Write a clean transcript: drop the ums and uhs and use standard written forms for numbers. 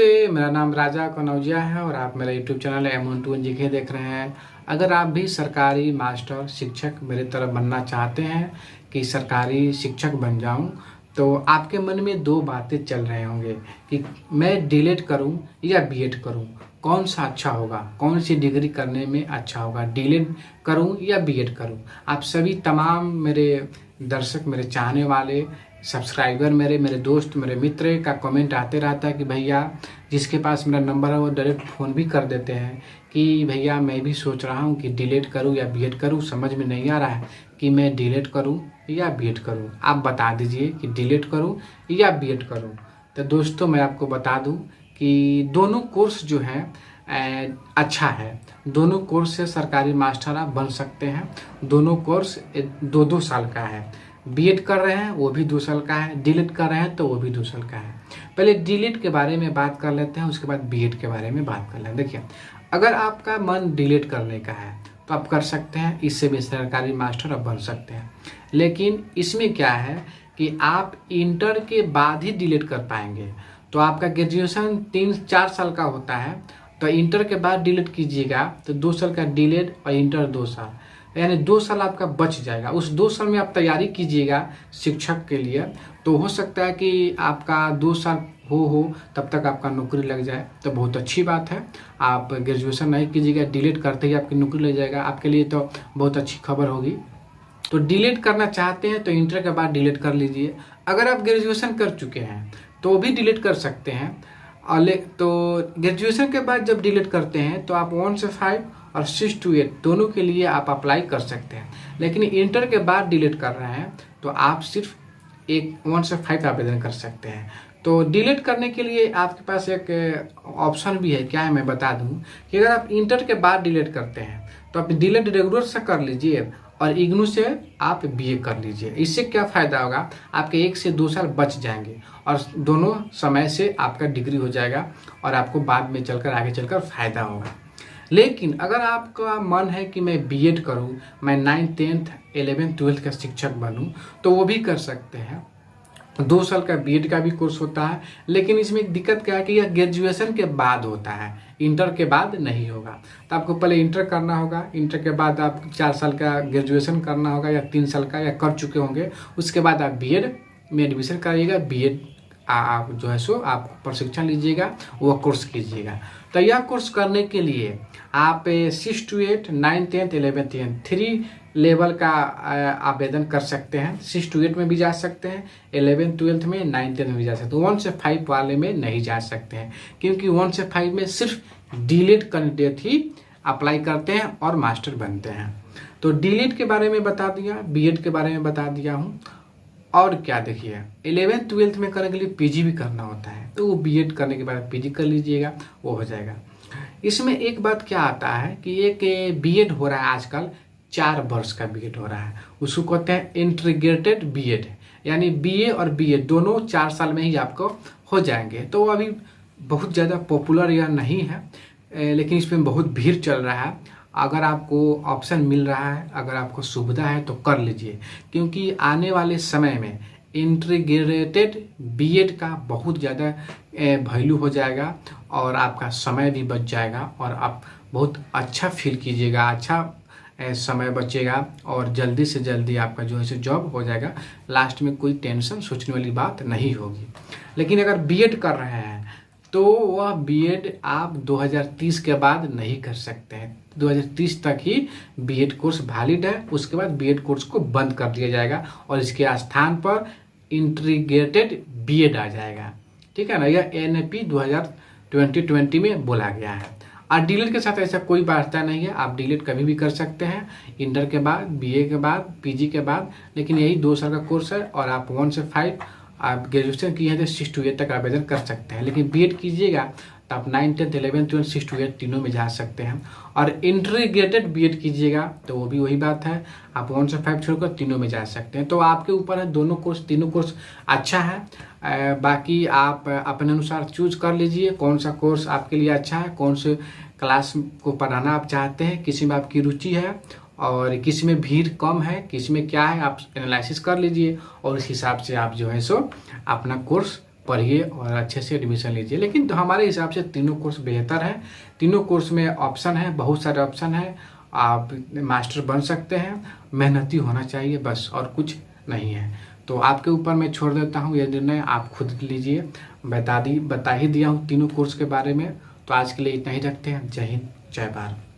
नमस्ते, मेरा नाम राजा कनौजिया है और आप मेरा यूट्यूब चैनल M12NGK देख रहे हैं। अगर आप भी सरकारी मास्टर शिक्षक मेरे तरह बनना चाहते हैं कि सरकारी शिक्षक बन जाऊं, तो आपके मन में दो बातें चल रहे होंगे कि मैं डीएलएड करूं या बीएड करूं, कौन सा अच्छा होगा, कौन सी डिग्री करने में अच्छा होगा, डीएलएड करूं या बीएड करूं। आप सभी तमाम मेरे दर्शक, मेरे चाहने वाले, सब्सक्राइबर, मेरे दोस्त, मेरे मित्र का कमेंट आते रहता है कि भैया, जिसके पास मेरा नंबर है वो डायरेक्ट फ़ोन भी कर देते हैं कि भैया मैं भी सोच रहा हूँ कि डीएलएड करूँ या बीएड करूँ, समझ में नहीं आ रहा है कि मैं डीएलएड करूँ या बीएड करूँ। आप बता दीजिए कि डीएलएड करूँ या बीएड करूँ। तो दोस्तों, मैं आपको बता दूँ कि दोनों कोर्स जो है अच्छा है। दोनों कोर्स से सरकारी मास्टर आप बन सकते हैं। दोनों कोर्स 2-2 साल का है। बीएड कर रहे हैं वो भी 2 साल का है, डीएलएड कर रहे हैं तो वो भी 2 साल का है। पहले डीएलएड के बारे में बात कर लेते हैं, उसके बाद बीएड के बारे में बात कर लेते हैं। देखिए, अगर आपका मन डीएलएड करने का है तो आप कर सकते हैं, इससे भी सरकारी मास्टर आप बन सकते हैं। लेकिन इसमें क्या है कि आप इंटर के बाद ही डीएलएड कर पाएंगे। तो आपका ग्रेजुएशन 3-4 साल का होता है, तो इंटर के बाद डीएलएड कीजिएगा तो 2 साल का डीएलएड और इंटर 2 साल, यानी 2 साल आपका बच जाएगा। उस 2 साल में आप तैयारी कीजिएगा शिक्षक के लिए, तो हो सकता है कि आपका 2 साल हो तब तक आपका नौकरी लग जाए, तो बहुत अच्छी बात है। आप ग्रेजुएशन नहीं कीजिएगा, डीएलएड करते ही आपकी नौकरी लग जाएगा, आपके लिए तो बहुत अच्छी खबर होगी। तो डीएलएड करना चाहते हैं तो इंटर के बाद डीएलएड कर लीजिए। अगर आप ग्रेजुएशन कर चुके हैं तो भी डीएलएड कर सकते हैं। तो ग्रेजुएशन के बाद जब डीएलएड करते हैं तो आप 1 से 5 और 6 to 8 दोनों के लिए आप अप्लाई कर सकते हैं। लेकिन इंटर के बाद डीएलएड कर रहे हैं तो आप सिर्फ 1 से 5 आवेदन कर सकते हैं। तो डीएलएड करने के लिए आपके पास एक ऑप्शन भी है। क्या है, मैं बता दूं कि अगर आप इंटर के बाद डीएलएड करते हैं तो आप डीएलएड रेगुलर से कर लीजिए और इग्नू से आप बीए कर लीजिए। इससे क्या फ़ायदा होगा, आपके 1 से 2 साल बच जाएंगे और दोनों समय से आपका डिग्री हो जाएगा और आपको बाद में चलकर आगे चलकर फ़ायदा होगा। लेकिन अगर आपका मन है कि मैं बीएड करूं, मैं 9th 10th 11th 12th का शिक्षक बनूं, तो वो भी कर सकते हैं। 2 साल का बीएड का भी कोर्स होता है, लेकिन इसमें एक दिक्कत क्या है कि यह ग्रेजुएशन के बाद होता है, इंटर के बाद नहीं होगा। तो आपको पहले इंटर करना होगा, इंटर के बाद आप 4 साल का ग्रेजुएशन करना होगा या 3 साल का, या कर चुके होंगे। उसके बाद आप बीएड में एडमिशन कराइएगा, बीएड आप जो है सो आप प्रशिक्षण लीजिएगा, वह कोर्स कीजिएगा। तो यह कोर्स करने के लिए आप 6 to 8 9th 10th 11th 10th 3 level का आवेदन कर सकते हैं। 6 to 8 में भी जा सकते हैं, 11th 12th में, 9th 10th में भी जा सकते हैं। 1 से 5 वाले में नहीं जा सकते हैं, क्योंकि 1 से 5 में सिर्फ डीएलएड कैंडिडेट ही अप्लाई करते हैं और मास्टर बनते हैं। तो डीएलएड के बारे में बता दिया, बीएड के बारे में बता दिया हूँ। और क्या, देखिए 11th 12th में करने के लिए पीजी भी करना होता है, तो वो बीएड करने के बाद पीजी कर लीजिएगा, वो हो जाएगा। इसमें एक बात क्या आता है कि एक बीएड हो रहा है आजकल, 4 वर्ष का बीएड हो रहा है, उसको कहते हैं इंटीग्रेटेड बीएड, यानी बीए और बीएड दोनों 4 साल में ही आपको हो जाएंगे। तो अभी बहुत ज़्यादा पॉपुलर यह नहीं है, लेकिन इसमें बहुत भीड़ चल रहा है। अगर आपको ऑप्शन मिल रहा है, अगर आपको सुविधा है तो कर लीजिए, क्योंकि आने वाले समय में इंटीग्रेटेड बीएड का बहुत ज़्यादा वैल्यू हो जाएगा और आपका समय भी बच जाएगा और आप बहुत अच्छा फील कीजिएगा, अच्छा समय बचेगा और जल्दी से जल्दी आपका जो है सो जॉब हो जाएगा। लास्ट में कोई टेंशन सोचने वाली बात नहीं होगी। लेकिन अगर बीएड कर रहे हैं तो वह बीएड आप 2030 के बाद नहीं कर सकते हैं। 2030 तक ही बीएड कोर्स वैलिड है, उसके बाद बीएड कोर्स को बंद कर दिया जाएगा और इसके स्थान पर इंटीग्रेटेड बीएड आ जाएगा। ठीक है ना, यह एनएपी 2020 में बोला गया है। और डीएलएड के साथ ऐसा कोई वास्ता नहीं है, आप डीएलएड कभी भी कर सकते हैं, इंटर के बाद, बीए के बाद, पीजी के बाद। लेकिन यही 2 साल का कोर्स है और आप 1 से 5 आप ग्रेजुएशन किए हैं तो 6 to 8 तक आवेदन कर सकते हैं। लेकिन बीएड कीजिएगा तो आप 9th 10th 11th 12th 6 to 8 तीनों में जा सकते हैं। और इंटीग्रेटेड बीएड कीजिएगा तो वो भी वही बात है, आप 1 से 5 छोड़कर तीनों में जा सकते हैं। तो आपके ऊपर है, दोनों कोर्स, तीनों कोर्स अच्छा है। बाकी आप अपने अनुसार चूज कर लीजिए कौन सा कोर्स आपके लिए अच्छा है, कौन से क्लास को पढ़ाना आप चाहते हैं, किसी में आपकी रुचि है और किसी में भीड़ कम है, किसी में क्या है, आप एनालिसिस कर लीजिए और उस हिसाब से आप जो है सो अपना कोर्स पढ़िए और अच्छे से एडमिशन लीजिए। लेकिन तो हमारे हिसाब से तीनों कोर्स बेहतर हैं। तीनों कोर्स में ऑप्शन है, बहुत सारे ऑप्शन है। आप मास्टर बन सकते हैं, मेहनती होना चाहिए बस, और कुछ नहीं है। तो आपके ऊपर मैं छोड़ देता हूँ, ये निर्णय आप खुद लीजिए। बता ही दिया हूँ तीनों कोर्स के बारे में। तो आज के लिए इतना ही रखते हैं। जय हिंद, जय भारत।